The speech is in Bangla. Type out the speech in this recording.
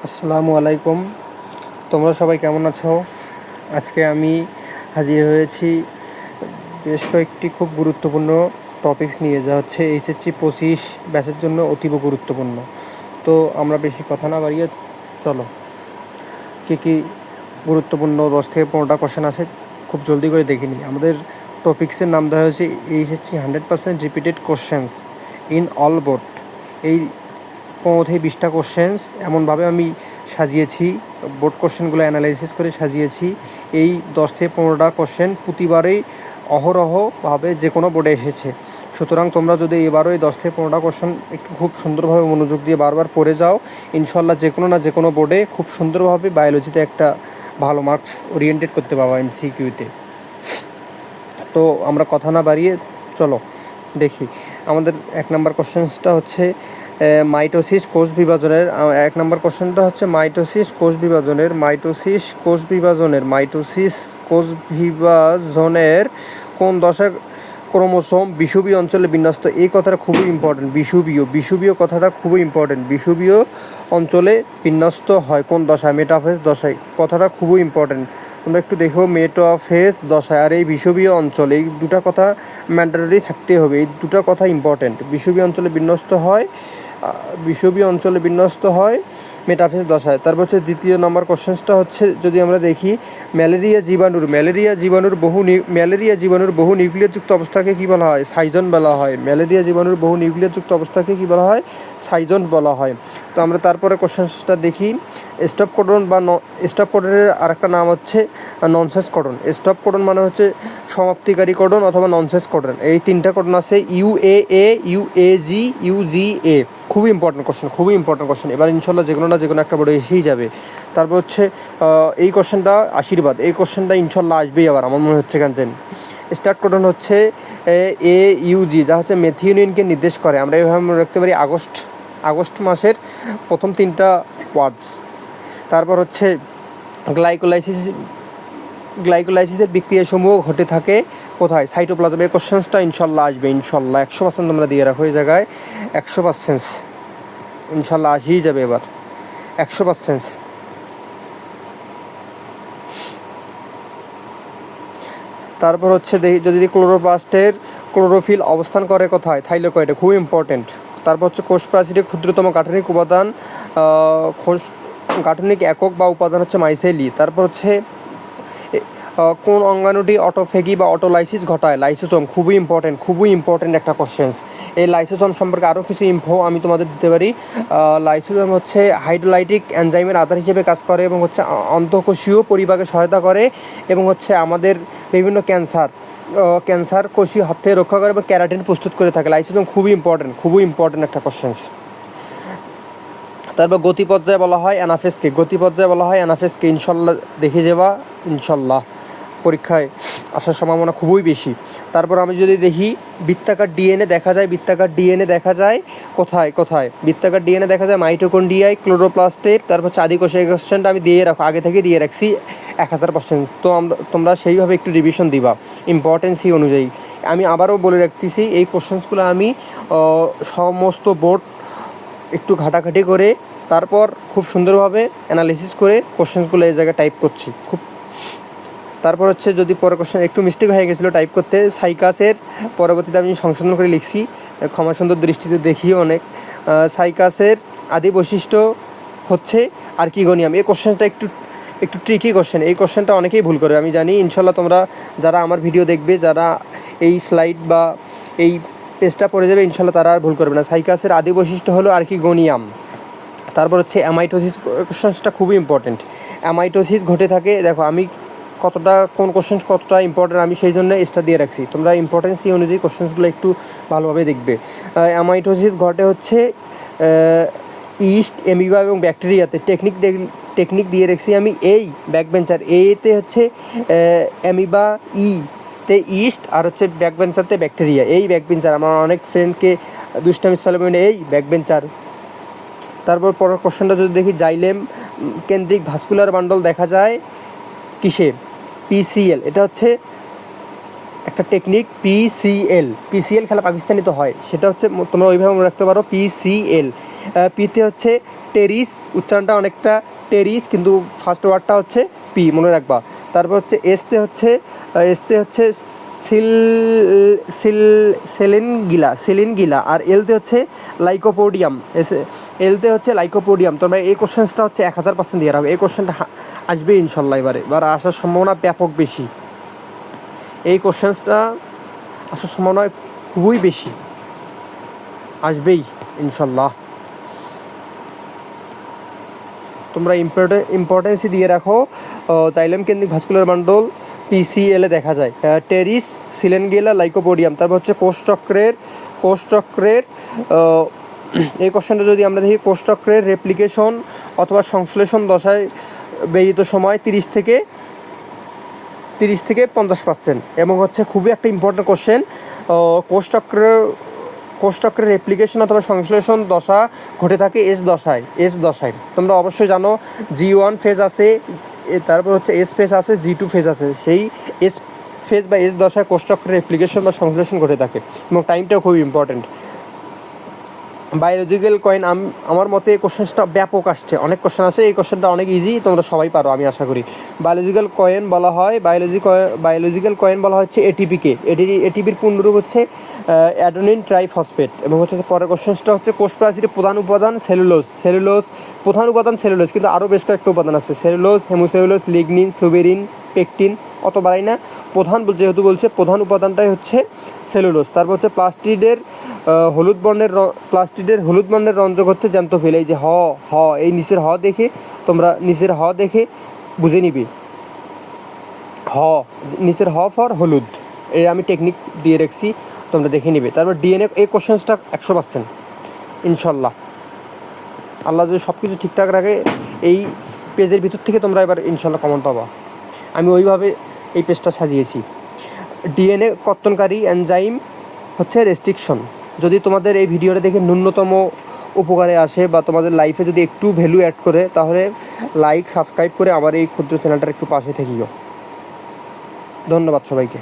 আসসালামু আলাইকুম। তোমরা সবাই কেমন আছো? আজকে আমি হাজির হয়েছি বেশ কয়েকটি খুব গুরুত্বপূর্ণ টপিকস নিয়ে, যা হচ্ছে এইচএসসি 25 ব্যাচের জন্য অতীব গুরুত্বপূর্ণ। তো আমরা বেশি কথা না বাড়িয়ে চলো কী গুরুত্বপূর্ণ 10 থেকে 15টা কোশ্চেন আছে খুব জলদি করে দেখে নিই। আমাদের টপিক্সের নাম দেওয়া হয়েছে HSC 100% repeated questions in all board. এই 15 থেকে 20টা কোশ্চেন্স এমনভাবে আমি সাজিয়েছি, বোর্ড কোশ্চেনগুলো অ্যানালাইসিস করে সাজিয়েছি। এই 10 থেকে 15টা কোশ্চেন প্রতিবারেই অহরহভাবে যে কোনো বোর্ডে এসেছে। সুতরাং তোমরা যদি এবারও এই 10 থেকে 15টা কোশ্চেন একটু খুব সুন্দরভাবে মনোযোগ দিয়ে বারবার পড়ে যাও, ইনশাল্লাহ যে কোনো না যে কোনো বোর্ডে খুব সুন্দরভাবে বায়োলজিতে একটা ভালো মার্কস ওরিয়েন্টেড করতে পারবা এমসিকিউতে। তো আমরা কথা না বাড়িয়ে চলো দেখি। আমাদের 1 নম্বর কোশ্চেনটা হচ্ছে মাইটোসিস কোষ বিভাজনের। 1 নম্বর কোশ্চেনটা হচ্ছে মাইটোসিস কোষ বিভাজনের কোন দশা ক্রোমোসোম বিষুবীয় অঞ্চলে বিন্যস্ত? এই কথাটা খুবই ইম্পর্টেন্ট। বিষুবীয় কথাটা খুবই ইম্পর্টেন্ট। বিষুবীয় অঞ্চলে বিন্যস্ত হয় কোন দশায়? মেটাফেজ দশায়। কথাটা খুবই ইম্পর্টেন্ট। তোমরা একটু দেখো, মেটাফেজ দশায় আর এই বিষুবীয় অঞ্চল, এই দুটা কথা ম্যান্ডেটরি থাকতে হবে। এই দুটা কথা ইম্পর্টেন্ট। বিষুবীয় অঞ্চলে বিন্যস্ত হয় মেটাফেজ দশায়। তারপর হচ্ছে 2 নম্বর কোশ্চেনটা হচ্ছে, যদি আমরা দেখি, ম্যালেরিয়া জীবাণুর বহু নিউক্লিয়াসযুক্ত অবস্থাকে কী বলা হয়? সাইজন বলা হয়। ম্যালেরিয়া জীবাণুর বহু নিউক্লিয়াসযুক্ত অবস্থাকে কী বলা হয়? সাইজন বলা হয়। তো আমরা তারপরে কোশ্চেনটা দেখি, স্টপ কোডন বা স্টপ কোডনের আরেকটা নাম হচ্ছে ননসেন্স কোডন। স্টপ কোডন মানে হচ্ছে সমাপ্তিকারী কোডন অথবা ননসেন্স কোডন। এই 3টা কোডন আছে, UAA, UAG, UGA। খুবই ইম্পর্টেন্ট কোশ্চেন। এবার ইনশাল্লাহ যে কোনো না যে কোনো একটা বোর্ডে এসেই যাবে। তারপর হচ্ছে এই কোশ্চেনটা আশীর্বাদ। এই কোশ্চেনটা ইনশাল্লাহ আসবেই আবার, আমার মনে হচ্ছে। কেন স্টার্ট কোডন হচ্ছে AUG, যা হচ্ছে মেথিওনিনকে নির্দেশ করে। আমরা এইভাবে মনে রাখতে পারি আগস্ট মাসের প্রথম 3টা ওয়ার্ডস। তারপর হচ্ছে গ্লাইকোলাইসিসের বিক্রিয়াসমূহ ঘটে থাকে কোথায়? সাইটোপ্লাজমে। এই কোশ্চেনটা ইনশাল্লাহ আসবে, ইনশাল্লাহ 100% তোমরা দিয়ে রাখো এই জায়গায়। 100% ইনশাল্লাহ আসেই যাবে এবার, 100%। তারপর হচ্ছে যদি ক্লোরোপ্লাস্টের ক্লোরোফিল অবস্থান করে কোথায়? থাইলোকয়েডে। খুব ইম্পর্টেন্ট। তারপর হচ্ছে কোষ প্রাচীরের ক্ষুদ্রতম গাঠনিক একক বা উপাদান হচ্ছে মাইসেলি। তারপর হচ্ছে কোন অঙ্গাণুটি অটোফেগি বা অটোলাইসিস ঘটায়? লাইসোসোম। খুবই ইম্পর্টেন্ট একটা কোশ্চেন। এই লাইসোসোম সম্পর্কে আরও কিছু ইনফো আমি তোমাদের দিতে পারি। লাইসোসোম হচ্ছে হাইড্রোলাইটিক এনজাইমের আধার হিসেবে কাজ করে এবং হচ্ছে অন্তঃকোষীয় পরিপাকে সহায়তা করে এবং হচ্ছে আমাদের বিভিন্ন ক্যান্সার কোষীয় হাত থেকে রক্ষা করে এবং ক্যারাটিন প্রস্তুত করে থাকে। লাইসোসোম খুবই ইম্পর্টেন্ট একটা কোশ্চেন। তারপর গতিপর্যায়ে বলা হয় অ্যানাফেজকে। ইনশাল্লাহ দেখে যাবা, ইনশাল্লাহ পরীক্ষায় আসার সম্ভাবনা খুবই বেশি। তারপর আমি যদি দেখি, বৃত্তাকার ডিএনএ দেখা যায় কোথায়? বৃত্তাকার ডিএনএ দেখা যায় মাইটোকন্ড্রিয়ায়, ক্লোরোপ্লাস্টের। তারপর হচ্ছে আদিকোষে। এই কোশ্চেনটা আমি আগে থেকে দিয়ে রাখছি 1000%। তো তোমরা সেইভাবে একটু রিভিশন দিবা ইম্পর্টেন্সি অনুযায়ী। আমি আবারও বলে রাখতেছি, এই কোশ্চেন্সগুলো আমি সমস্ত বোর্ড একটু ঘাটাঘাটি করে তারপর খুব সুন্দরভাবে অ্যানালিসিস করে কোশ্চেনগুলো এই জায়গায় টাইপ করছি। তারপর হচ্ছে, যদি পরে কোশ্চেন একটু মিস্টেক হয়ে গেছিলো টাইপ করতে, সাইকাসের পরবর্তীতে আমি সংশোধন করে লিখছি, ক্ষমা সুন্দর দৃষ্টিতে দেখি অনেক। সাইকাসের আদি বৈশিষ্ট্য হচ্ছে আর্কিগোনিয়াম। এই কোশ্চেনটা একটু ট্রিকি কোশ্চেন। এই কোশ্চেনটা অনেকেই ভুল করে, আমি জানি। ইনশাল্লাহ তোমরা যারা আমার ভিডিও দেখবে, যারা এই স্লাইড বা এই পেজটা পড়ে যাবে, ইনশাল্লাহ তারা আর ভুল করবে না। সাইকাসের আদি বৈশিষ্ট্য হলো আর্কিগোনিয়াম। তারপর হচ্ছে অ্যামাইটোসিস। কোশ্চেনটা খুবই ইম্পর্টেন্ট। অ্যামাইটোসিস ঘটে থাকে, দেখো আমি কোন কোশ্চেন কতটা ইম্পর্টেন্ট আমি সেই জন্য এক্সট্রা দিয়ে রাখছি। তোমরা ইম্পর্টেন্সি অনুযায়ী কোশ্চেনসগুলো একটু ভালোভাবে দেখবে। অ্যামাইটোসিস ঘটে হচ্ছে ইস্ট, অ্যামিবা এবং ব্যাকটেরিয়াতে। টেকনিক দিয়ে রাখছি আমি। এই ব্যাকবেঞ্চার, এতে হচ্ছে অ্যামিবা, তে ইস্ট, আর হচ্ছে ব্যাকবেঞ্চারতে ব্যাকটেরিয়া। এই ব্যাকবেঞ্চার আমার অনেক ফ্রেন্ডকে দুষ্টামি চলে এই ব্যাকবেঞ্চার। তারপর পরের কোশ্চেনটা যদি দেখি, জাইলেম কেন্দ্রিক ভাস্কুলার বান্ডল দেখা যায় কিসে? PCL। এটা হচ্ছে একটা টেকনিক। PCL খেলা পাকিস্তানি তো হয়, সেটা হচ্ছে তোমরা ওইভাবে মনে রাখতে পারো। PCL। পিতে হচ্ছে টেরিস, উচ্চারণটা অনেকটা টেরিস, কিন্তু ফার্স্ট ওয়ার্ডটা হচ্ছে পি, মনে রাখবা। তারপর হচ্ছে এসতে হচ্ছে সিল সিল সেলিনগিলা, আর এলতে হচ্ছে লাইকোপোডিয়াম, এলতে হচ্ছে লাইকোপোডিয়াম। তোমরা এই কোশ্চেন্সটা হচ্ছে 1000% দিয়ে রাখো, এই কোশ্চেনটা আসবে ইনশাল্লাহ, এবার আসার সম্ভাবনা ব্যাপক বেশি, এই কোশ্চেন্সটা আসার সম্ভাবনা খুবই বেশি, আসবেই ইনশাল্লাহ। তোমরা ইম্পর্টেন্সই দিয়ে রাখো। জাইলেম কেন্দ্রিক ভাস্কুলার বান্ডল পিসিএলে দেখা যায়, টেরিস, সিলেনগিলা, লাইকোপোডিয়াম। তারপর হচ্ছে কোষচক্রের এই কোশ্চেনটা যদি আমরা দেখি, কোষচক্রের রেপ্লিকেশন অথবা সংশ্লেষণ দশায় ব্যয়িত সময় 30 থেকে 50%, এবং হচ্ছে খুবই একটা ইম্পর্টেন্ট কোশ্চেন, কোষচক্রের রেপ্লিকেশন অথবা সংশ্লেষণ দশা ঘটে থাকে এস দশায়। তোমরা অবশ্যই জানো G1 ফেজ আছে, তারপর হচ্ছে এস ফেজ আছে, G2 ফেজ আছে, সেই এস ফেজ বা এস দশায় কোষচক্রের রেপ্লিকেশন বা সংশ্লেষণ ঘটে থাকে, এবং টাইমটাও খুবই ইম্পর্টেন্ট। বায়োলজিক্যাল কয়েন, আমার মতে এই কোশ্চেনটা ব্যাপক আসছে, অনেক কোশ্চেন আছে, এই কোশ্চেনটা অনেক ইজি, তোমরা সবাই পারো আমি আশা করি। বায়োলজিক্যাল কয়েন বলা হয় হচ্ছে এটিপিকে, এটিপির পূর্ণরূপ হচ্ছে অ্যাডেনিন ট্রাইফসফেট। এবং হচ্ছে পরের কোশ্চেনটা হচ্ছে কোষ প্রাচীরের প্রধান উপাদান প্রধান উপাদান সেলুলোজ, কিন্তু আরও বেশ কয়েকটা উপাদান আছে, সেলুলোজ, হেমোসেলুলোজ, লিগনিন, সুবেরিন, পেকটিন, অত বাড়াই না, যেহেতু বলছে প্রধান উপাদানটাই হচ্ছে সেলুলোজ। তারপর হচ্ছে প্লাস্টিডের হলুদ বর্ণের রঞ্জক হচ্ছে জ্যান্থোফিল। এই যে এই নিচের দেখে বুঝে নিবি, নিচের ফর হলুদ, এই আমি টেকনিক দিয়ে রাখছি, তোমরা দেখে নিবে। তারপর ডিএনএ, এই কোশ্চেনসটা 100% ইনশাল্লাহ, আল্লাহ যদি সব কিছু ঠিকঠাক রাখে, এই পেজের ভিতর থেকে তোমরা এবার ইনশাল্লাহ কমন পাবা। আমি ওইভাবে এই পেজটা সাজিয়েছি। ডিএনএ কর্তনকারী এনজাইম হচ্ছে রেস্ট্রিকশন। যদি তোমাদের এই ভিডিওটা দেখে ন্যূনতম উপকারে আসে বা তোমাদের লাইফে যদি একটু ভ্যালু অ্যাড করে, তাহলে লাইক সাবস্ক্রাইব করে আমার এই ক্ষুদ্র চ্যানেলটার একটু পাশে থাকিও। ধন্যবাদ সবাইকে।